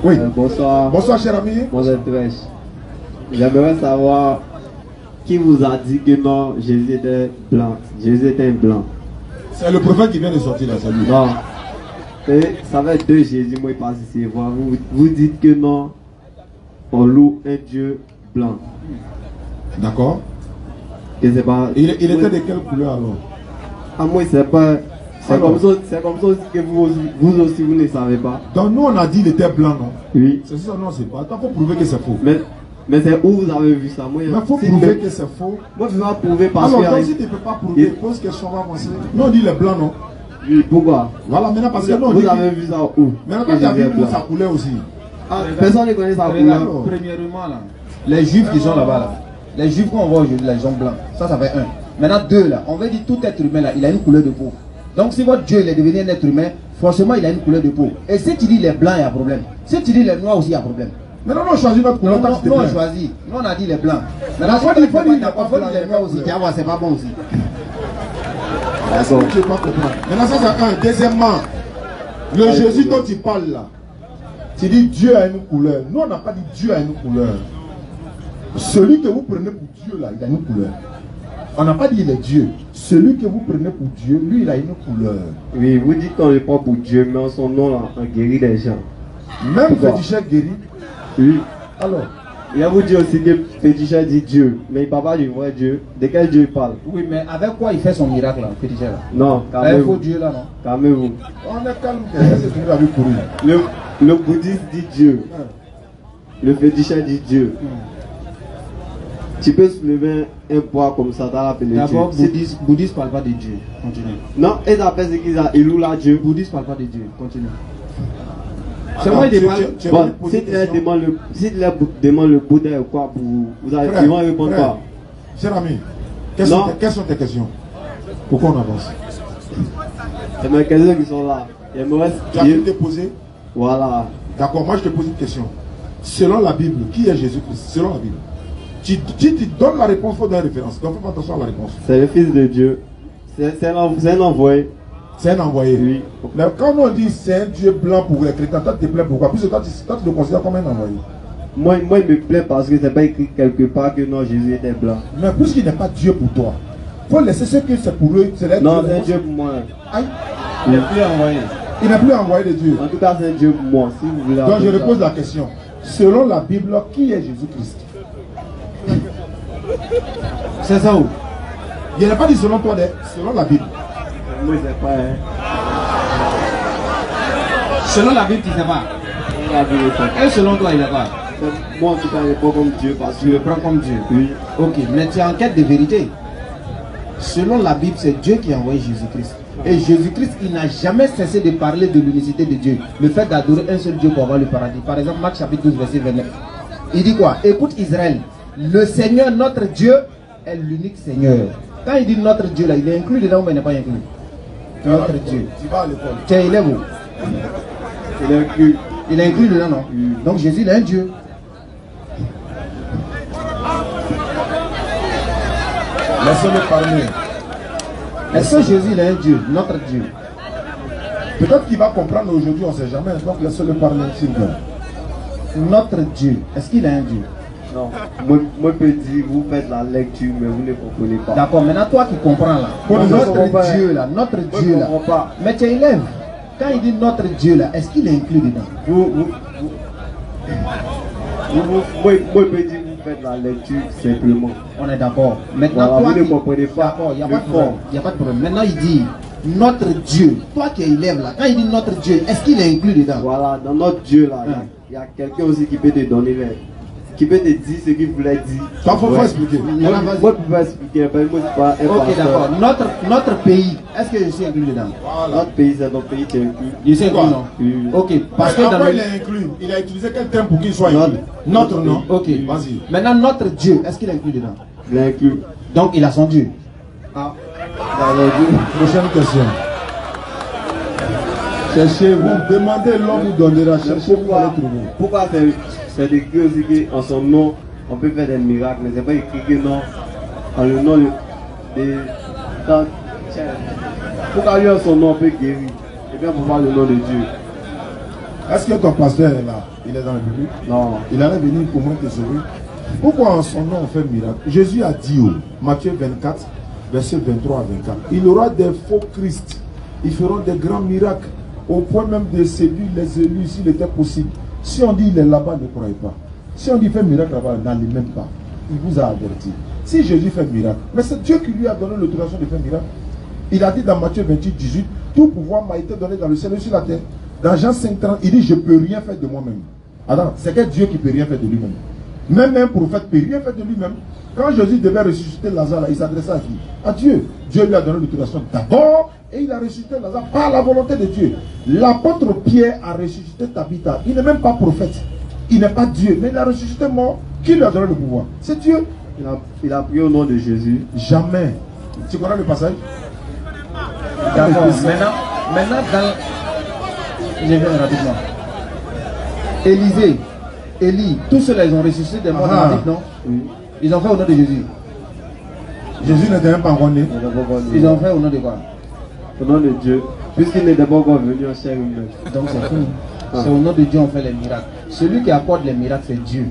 Oui. Bonsoir. Bonsoir, cher ami. Bonsoir, Trèche. J'aimerais savoir qui vous a dit que non, Jésus était blanc. Jésus était blanc. C'est le prophète qui vient de sortir là, salut. Non. Et ça va être deux Jésus, moi, je passe ici. Vous dites que non, on loue un Dieu blanc. D'accord. Et c'est pas. Il était de quelle couleur alors? Ah, moi, c'est pas. C'est comme ça aussi que vous aussi, vous ne savez pas. Donc, nous, on a dit qu'il était blanc, non? Oui. C'est ça, non, c'est pas. Il faut prouver que c'est faux. Mais c'est où vous avez vu ça? Moi, il faut prouver que c'est faux. Moi, je vais pas prouver parce alors, que. Alors, si tu ne peux pas prouver, pose question, on va avancer. Nous, on dit les blancs, non? Oui, pourquoi? Voilà, maintenant, parce que nous, on vous dit. Avez vu ça où? Maintenant, quand tu as vu où ça coulait aussi. Ah, personne ne connaît sa couleur. Premièrement, là, les juifs qui sont là-bas, là, les juifs qu'on voit aujourd'hui, les gens blancs, ça fait un. Maintenant, deux, là, on veut dire tout être humain, là, il a une couleur de peau. Donc, si votre Dieu il est devenu un être humain, forcément, il a une couleur de peau. Et si tu dis les blancs, il y a problème. Si tu dis les noirs aussi, il y a problème. Mais non, on choisit notre couleur. Non, on choisit. Nous, on a dit les blancs. Maintenant, si on dit les noirs aussi, tu vas voir, c'est pas bon aussi. D'accord. Je ne peux pas comprendre. Maintenant, ça, c'est un. Deuxièmement, le Jésus dont tu parles là, tu dis Dieu a une couleur. Nous, on n'a pas dit Dieu a une couleur. Celui que vous prenez pour Dieu là, il a une couleur. On n'a pas dit il est Dieu. Celui que vous prenez pour Dieu, lui, il a une couleur. Oui, vous dites qu'on le prend pour Dieu, mais en son nom, là, on guérit les gens. Même Fétichet guérit. Oui. Alors, il va vous dire aussi que Fétichet dit Dieu, mais il ne parle pas du vrai Dieu. De quel Dieu il parle? Oui, mais avec quoi il fait son miracle là, Fétichet là? Non, calmez-vous. Il faut Dieu là, non? Calmez-vous. On est calme, c'est fini la vie pour lui. Le bouddhiste dit Dieu. Le Fétichet dit Dieu. Tu peux soulever un poids comme ça, t'as appelé Dieu. D'abord, bouddhiste parle pas de Dieu. Continue. Non, ils appellent ce qu'ils ont. Ils louent là Dieu. Bouddhiste parle pas de Dieu. Continue. C'est moi qui demande. Si tu leur demandes le Bouddha ou quoi, vous allez répondre quoi? Cher ami, quelles sont tes questions? Pourquoi on avance? C'est mes questions qui sont là. Tu as pu te poser? Voilà. D'accord, moi je te pose une question. Selon la Bible, qui est Jésus-Christ? Selon la Bible. Tu donnes la réponse, il faut donner la référence. Donc fais attention à la réponse. C'est le Fils de Dieu. C'est un envoyé. C'est un envoyé. Oui. Mais quand on dit c'est un Dieu blanc pour les chrétiens, toi tu te plais pourquoi? Puisque toi tu le considères comme un envoyé. Moi il me plaît parce que c'est pas écrit quelque part que non, Jésus était blanc. Mais puisqu'il n'est pas Dieu pour toi, il faut laisser ce que c'est pour eux. Non, c'est un Dieu pour moi. Aïe. Il n'est plus envoyé. Il n'est plus envoyé de Dieu. En tout cas, c'est un Dieu pour moi. Si vous voulez. Donc je repose la question. Selon la Bible, qui est Jésus-Christ? C'est ça où? Il n'a pas dit selon toi, selon la Bible. Moi, je sais pas. Selon la Bible, tu ne sais pas. Et selon toi, il n'est pas. Moi, en tout cas, je le prends comme Dieu parce que tu le prends comme Dieu. Oui. Ok, mais tu es en quête de vérité. Selon la Bible, c'est Dieu qui a envoyé Jésus-Christ. Et Jésus-Christ, il n'a jamais cessé de parler de l'unicité de Dieu. Le fait d'adorer un seul Dieu pour avoir le paradis. Par exemple, Marc chapitre 12, verset 29. Il dit quoi? Écoute Israël, le Seigneur, notre Dieu, est l'unique Seigneur. Quand il dit notre Dieu, là, il est inclus dedans, mais il n'est pas inclus. Notre Dieu. Tu vas à l'école. Tu es élève. Il est inclus. Il est inclus dedans, non? Donc Jésus, il est un Dieu. Laissez-le parler. Est-ce que Jésus il est un Dieu, notre Dieu? Peut-être qu'il va comprendre aujourd'hui, on ne sait jamais. Donc laissez-le parler, s'il vous plaît. Notre Dieu, est-ce qu'il est un Dieu? Non. Moi, je peux dire, vous faites la lecture, mais vous ne comprenez pas. D'accord, maintenant toi qui comprends là. Notre Dieu là, notre Dieu là. Pas. Mais tu es élève. Quand il dit notre Dieu là, est-ce qu'il est inclus dedans? Moi, je peux dire, vous faites la lecture simplement. On est d'accord. Maintenant, voilà, toi vous ne comprenez pas. D'accord, il n'y a pas de problème. Il n'y a pas de problème. Maintenant, il dit notre Dieu. Toi qui es élève là, quand il dit notre Dieu, est-ce qu'il est inclus dedans? Voilà, dans notre Dieu là, il y a quelqu'un aussi qui peut te donner qui peut te dire ce qu'il voulait dire. Ça faut expliquer. Moi, je peux pas expliquer, mais moi, c'est pas un ok, d'accord. Notre pays, est-ce que je suis inclus dedans? Voilà. Notre pays, c'est ton pays, tu es inclus. Je suis inclus, non? Oui. Ok, parce que dans il est inclus. Il a utilisé quel terme pour qu'il soit inclus? Notre nom. Ok, vas-y. Maintenant, notre Dieu, est-ce qu'il est inclus dedans? Il est inclus. Donc, il a son Dieu. Ah. Prochaine question. Cherchez-vous, demandez, l'homme vous donnera. Cherchez-vous, vous allez trouver. Pourquoi c'est écrit aussi qu'en son nom, on peut faire des miracles, mais c'est pas écrit que non, en le nom de... Pourquoi lui en son nom on peut guérir? Et bien pourquoi le nom de Dieu? Est-ce que ton pasteur est là? Il est dans le public? Non. Il allait venir pour moi te sauver. Pourquoi en son nom on fait miracle? Jésus a dit, Matthieu 24, verset 23 à 24, il aura des faux Christ. Ils feront des grands miracles, au point même de séduire les élus s'il était possible. Si on dit il est là-bas, ne croyez pas. Si on dit fait miracle là-bas, n'allez même pas. Il vous a averti. Si Jésus fait miracle, mais c'est Dieu qui lui a donné l'autorisation de faire miracle. Il a dit dans Matthieu 28, 18, tout pouvoir m'a été donné dans le ciel et sur la terre. Dans Jean 5, 30, il dit, je ne peux rien faire de moi-même. Attends, c'est que Dieu qui ne peut rien faire de lui-même. Même un prophète ne peut rien faire de lui-même. Quand Jésus devait ressusciter Lazare, il s'adressait à qui? À Dieu. Dieu lui a donné l'autorisation d'abord et il a ressuscité Lazare par la volonté de Dieu. L'apôtre Pierre a ressuscité Tabitha. Il n'est même pas prophète. Il n'est pas Dieu, mais il a ressuscité mort. Qui lui a donné le pouvoir? C'est Dieu. Il a prié au nom de Jésus. Jamais. Tu connais le passage? D'accord. Maintenant, je vais rapidement. Élisée, Élie, tous ceux-là, ils ont ressuscité des morts dans la Bible, non? Oui. Ils ont fait au nom de Jésus. Jésus n'était même pas encore né. Ils ont fait au nom de quoi? Au nom de Dieu. Puisqu'il n'était pas encore venu en chair humaine. Donc c'est fini. C'est au nom de Dieu on fait les miracles. Celui qui apporte les miracles, c'est Dieu.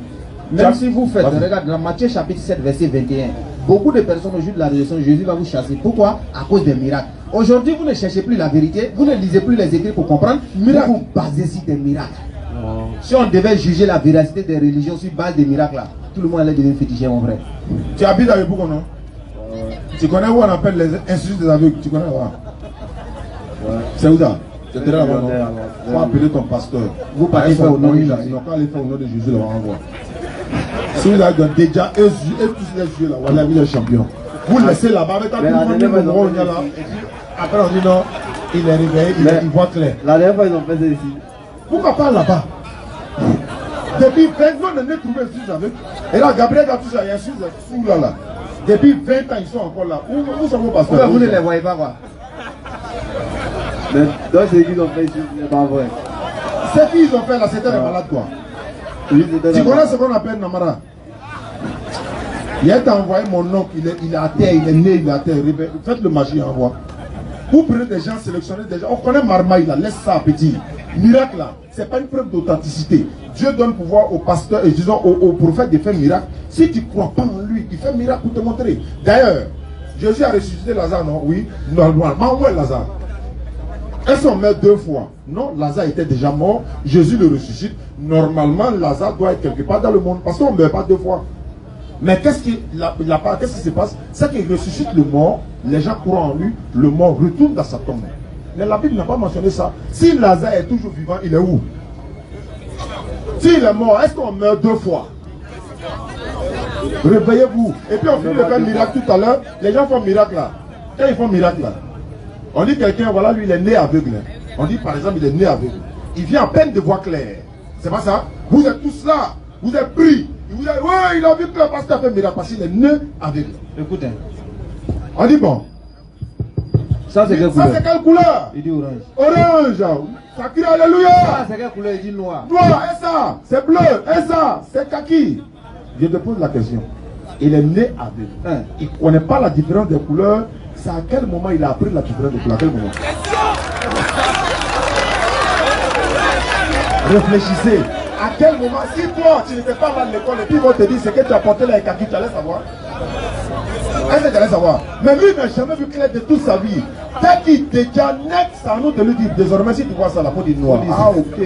Même si vous faites, regarde, dans Matthieu chapitre 7, verset 21, beaucoup de personnes au jour de la résurrection, Jésus va vous chasser. Pourquoi? À cause des miracles. Aujourd'hui, vous ne cherchez plus la vérité, vous ne lisez plus les écrits pour comprendre, mais vous basez sur des miracles. Si on devait juger la véracité des religions sur base des miracles là, tout le monde allait devenir fétiché, mon frère. Tu habites à Yopougon, non? Tu connais où on appelle les instituts des aveugles? Tu connais là-bas? C'est où ça? C'est derrière là-bas, non? Il faut appeler ton pasteur. Vous partez faire au nom de Jésus. Non, quand il fait au nom de Jésus, là, on voit. Si vous avez déjà eux tous les yeux là, voilà, vous êtes champion. Vous laissez là-bas, mais quand tout le monde on est là, après on dit non, il est réveillé, il voit clair. La dernière fois, ils ont fait ça ici. Pourquoi pas là-bas? Depuis 20 ans, on est trouvé ici avec. Et là, Gabriel a tout ça, il y a un sous là. Depuis 20 ans, ils sont encore là. Où sont vos pasteurs? Vous ne les voyez pas quoi? Mais donc, c'est qu'ils ont fait ici, ce n'est pas vrai. Ce qu'ils ont fait là, c'était des malades quoi. Oui, c'était Tu des connais malades. ce qu'on appelle Namara? Il a envoyé mon oncle, il est à terre, il est né, il est à terre. Faites le magie, envoie. Vous prenez des gens, sélectionnez des gens. On connaît Marmaille là, laisse ça petit. Miracle là, c'est pas une preuve d'authenticité. Dieu donne pouvoir aux pasteurs et disons aux prophètes de faire miracle. Si tu ne crois pas en lui, il fait miracle pour te montrer. D'ailleurs, Jésus a ressuscité Lazare, non? Oui, normalement, où est Lazare? Est-ce qu'on met deux fois? Non, Lazare était déjà mort, Jésus le ressuscite. Normalement, Lazare doit être quelque part dans le monde, parce qu'on ne meurt pas deux fois. Mais qu'est-ce qui se passe? C'est qu'il ressuscite le mort, les gens croient en lui, le mort retourne dans sa tombe. Mais la Bible n'a pas mentionné ça. Si Lazare est toujours vivant, il est où? S'il est mort, est-ce qu'on meurt deux fois? Réveillez-vous. Et puis on finit de faire miracle tout à l'heure. Les gens font miracle là. Quand ils font miracle là, on dit quelqu'un, voilà, lui il est né aveugle. On dit par exemple, il est né aveugle. Il vient à peine de voir clair. C'est pas ça? Vous êtes tous là. Vous êtes pris. Vous êtes, ouais, il a vu que le pasteur fait miracle parce qu'il est né aveugle. Écoutez. On dit bon. Ça c'est quelle Ça couleur? c'est quelle couleur? Il dit orange. Orange. Ça crie alléluia. Ça c'est quelle couleur? Il dit noir. Noir, et ça, c'est bleu, et ça, c'est kaki. Je te pose la question. Il est né aveugle. Il ne connaît pas la différence des couleurs. C'est à quel moment il a appris la différence des couleurs? À quel moment? Réfléchissez. À quel moment? Si toi, tu n'étais pas là à l'école et puis ils vont te dire ce que tu as porté là et kaki, tu allais savoir? Est-ce que tu allais savoir? Mais lui n'a jamais vu clair de toute sa vie. Dès qu'il déjà net, c'est à nous de lui dire, désormais si tu vois ça, la peau dit noir. Ah ok,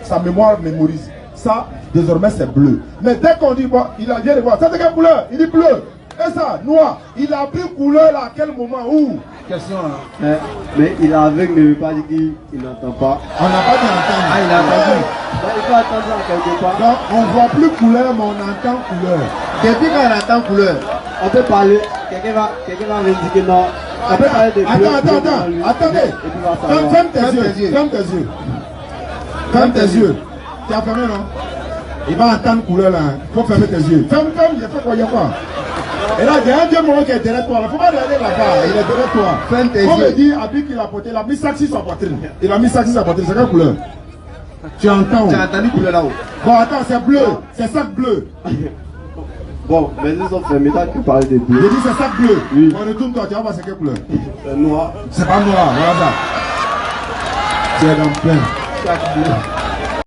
sa mémoire mémorise. Ça, désormais c'est bleu. Mais dès qu'on dit, bon, il a bien de voir, ça c'est quelle couleur? Il dit bleu. Et ça, noir. Il a pris couleur là, à quel moment? Où? Question là. Mais il est aveugle, ne veut pas dire qu'il n'entend pas. On n'a pas dit entendre. Ah, il a entendu. Donc, il faut attendre ça quelque part. Donc on ne voit plus couleur, mais on entend couleur. Depuis quand il entend couleur? On peut parler, quelqu'un va me dire que non. On peut parler de bleu. Attendez. Et puis il va savoir. Ferme tes yeux. Ferme tes yeux. Ferme tes yeux. Tu as fermé, non? Il va entendre couleur là. Il faut fermer tes yeux. Ferme, il fait quoi, il y a quoi? Et là, il y a un Dieu mourant qui est derrière toi. Il ne faut pas regarder là-bas. Il est derrière toi. Ferme tes On me yeux. dit, Abi qu'il a porté, il a mis ça sur sa poitrine. Il a mis ça sur sa poitrine. C'est quelle couleur? Tu entends? Tu as entendu couleur là-haut? Bon, attends, c'est bleu. C'est sac bleu. Bon, mais ils sont fermés, toi tu parles de Je bleu. dis c'est sac bleu. Oui. On retourne toi, tu vas voir c'est quelle couleur? C'est noir. C'est pas noir, voilà ça. Tu es dans plein. Chaque bleu.